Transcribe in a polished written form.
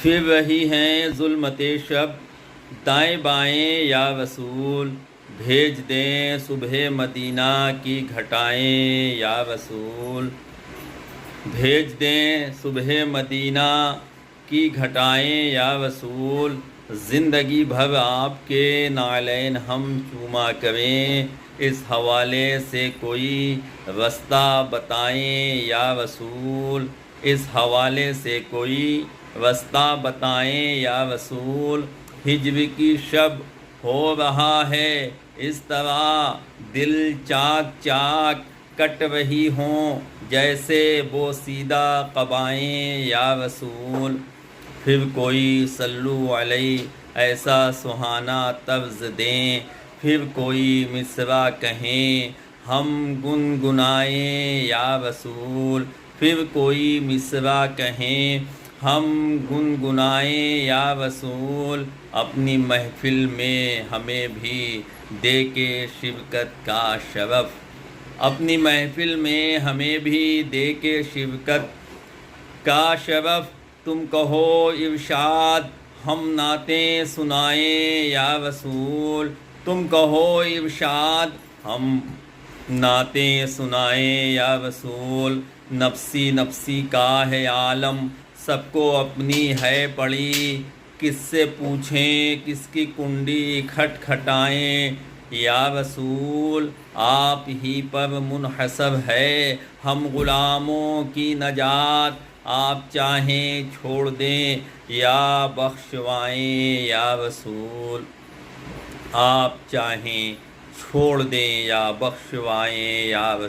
پھر وہی ہیں ظلمت شب دائیں بائیں یا رسول، بھیج دیں صبح مدینہ کی گھٹائیں یا رسول، بھیج دیں صبح مدینہ کی گھٹائیں یا رسول، زندگی بھر آپ کے نعلین ہم چوما کریں، اس حوالے سے کوئی رستہ بتائیں یا رسول، اس حوالے سے کوئی رستہ بتائیں یا رسول۔ ہجر کی شب ہو رہا ہے اس طرح دل چاک چاک، کٹ رہی ہوں جیسے بوسیدہ قبائیں یا رسول، پھر کوئی صلو علیہ ایسا سہانا طرز دیں، پھر کوئی مصرع کہیں ہم گنگنائیں یا رسول، پھر کوئی مصرع کہیں ہم گنگنائیں یا رسول، اپنی محفل میں ہمیں بھی دے کے شرکت کا شرف، اپنی محفل میں ہمیں بھی دے کے شرکت کا شرف، تم کہو ارشاد ہم نعتیں سنائیں یا رسول، تم کہو ارشاد ہم نعتیں سنائیں یا رسول، نفسی نفسی کا ہے عالم سب کو اپنی ہے پڑی، کس سے پوچھیں کس کی کنڈی کھٹکھٹائیں یا رسول، آپ ہی پر منحصر ہے ہم غلاموں کی نجات، آپ چاہیں چھوڑ دیں یا بخشوائیں یا رسول، آپ چاہیں چھوڑ دیں یا بخشوائیں یا رسول۔